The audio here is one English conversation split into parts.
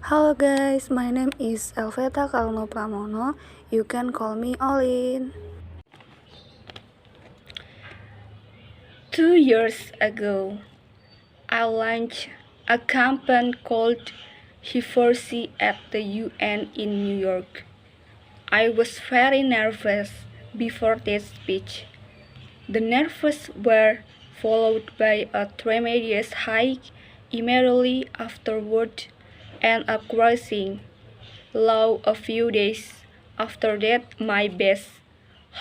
Hello guys, my name is Elveta Carolino Pramono. You can call me Olin. 2 years ago, I launched a campaign called Divorce at the UN in New York. I was very nervous before this speech. The nerves were followed by a tremendous high immediately afterward and a crushing low a few days after that. My best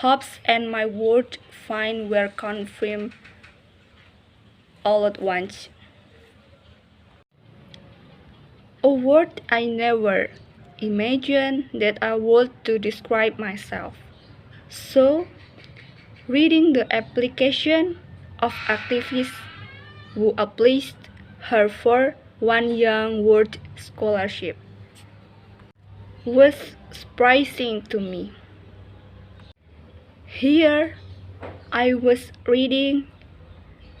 hopes and my worst find were confirmed all at once. A word I never imagined that I would to describe myself. So, reading the application of activists who applied her for one young world scholarship was surprising to me. Here, I was reading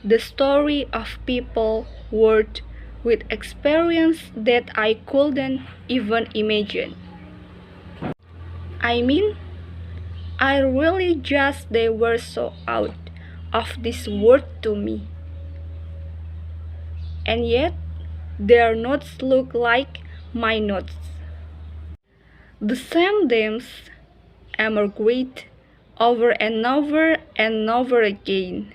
the story of people world with experience that I couldn't even imagine. I mean, I really just they were so out of this world to me. And yet, their notes look like my notes. The same themes emerged over and over and over again.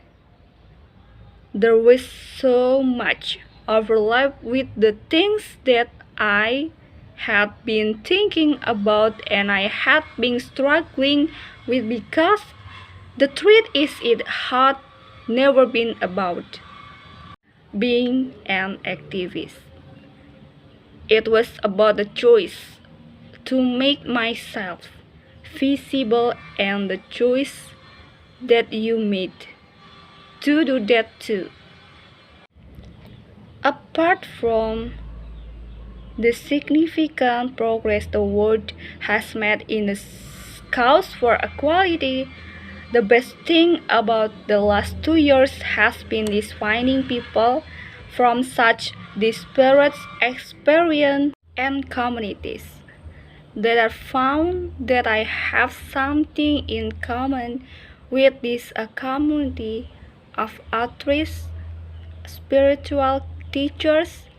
There was so much overlap with the things that I had been thinking about and I had been struggling with because the truth is it had never been about being an activist. It was about the choice to make myself visible and the choice that you made to do that too. Apart from the significant progress the world has made in the cause for equality, the best thing about the last 2 years has been defining people from such disparate experiences and communities that I found that I have something in common with this community of artists, spiritual teachers,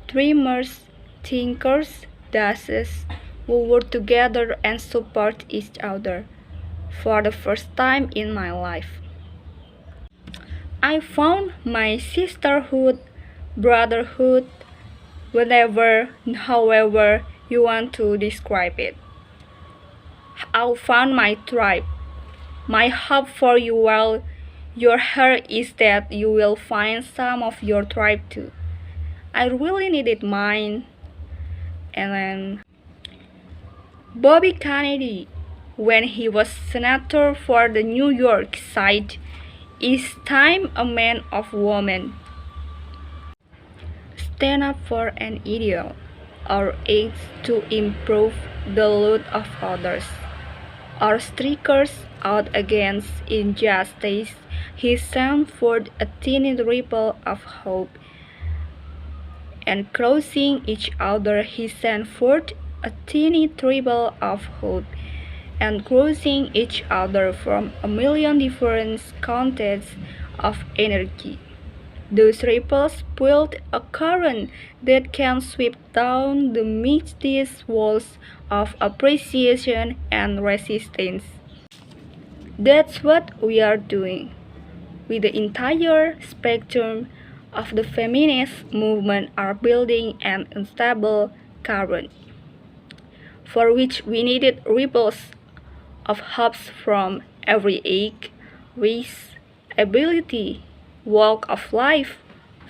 dreamers, thinkers, dashes, who work together and support each other for the first time in my life. I found my sisterhood, brotherhood, whatever, however you want to describe it. I found my tribe. My hope for you while you're here is that you will find some of your tribe too. I really needed mine. And then Bobby Kennedy, when he was senator for the New York side, is time a man of woman. Stand up for an ideal, or aims to improve the lot of others, or strikers out against injustice. He sent forth a tiny ripple of hope, and crossing each other he sent forth a tiny ripple of hope, and crossing each other from a million different contexts of energy. Those ripples build a current that can sweep down the mightiest walls of appreciation and resistance. That's what we are doing with the entire spectrum of the feminist movement are building an unstable current, for which we needed ripples of hopes from every age, race, ability, walk of life,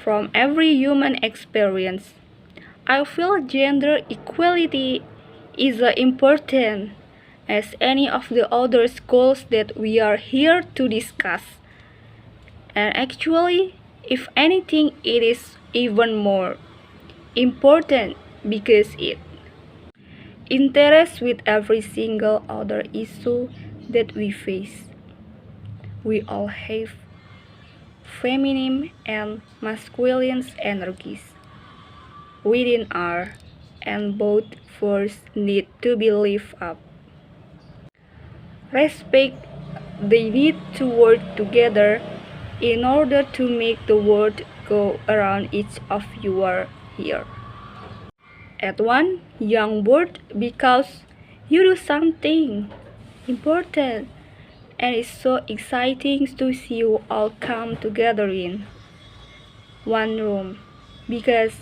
from every human experience. I feel gender equality is as important as any of the other goals that we are here to discuss. And actually, if anything, it is even more important because it interests with every single other issue that we face. We all have feminine and masculine energies within our and both first need to be lived up. Respect, they need to work together in order to make the world go around each of you are here. At one young bird because you do something important and it's so exciting to see you all come together in one room because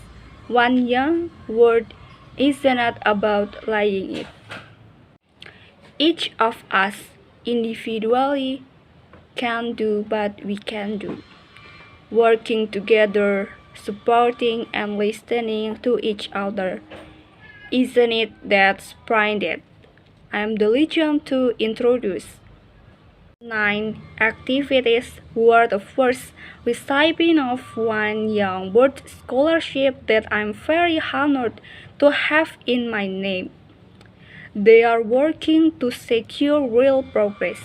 one young word is not about lying it. Each of us individually can do what we can do. Working together, supporting and listening to each other. Isn't it that splendid? I'm delighted to introduce 9 activities were the first recipient of one young bird scholarship that I'm very honored to have in my name. They are working to secure real progress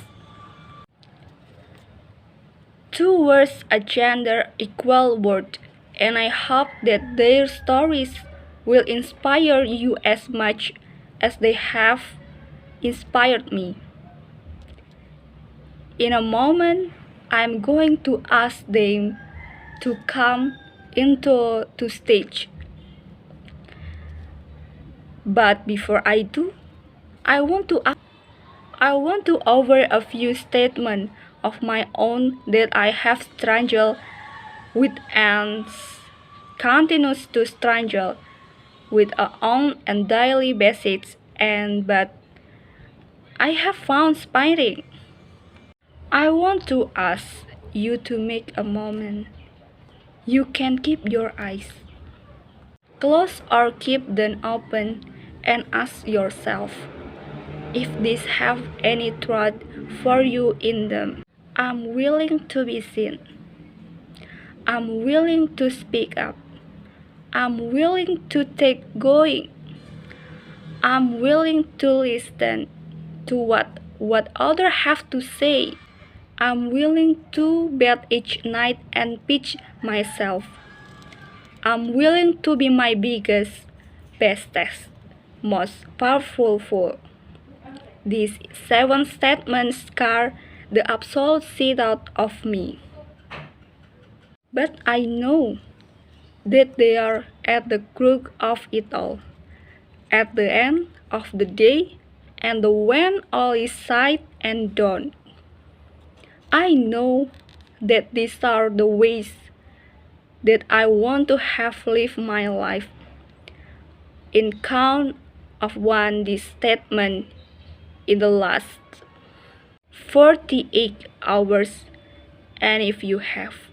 towards a gender equal world, and I hope that their stories will inspire you as much as they have inspired me. In a moment, I'm going to ask them to come into the stage. But before I do, I want to offer a few statements of my own that I have struggled with and continues to struggle with on a daily basis but I have found inspiring. I want to ask you to make a moment. You can keep your eyes closed or keep them open and ask yourself if these have any truth for you in them. I'm willing to be seen. I'm willing to speak up. I'm willing to take going. I'm willing to listen to what others have to say. I'm willing to bet each night and pitch myself. I'm willing to be my biggest, bestest, most powerful fool. These 7 statements scare the absolute shit out of me. But I know that they are at the crux of it all. At the end of the day, and when all is said and done, I know that these are the ways that I want to have lived my life. In count of one this statement in the last 48 hours, and if you have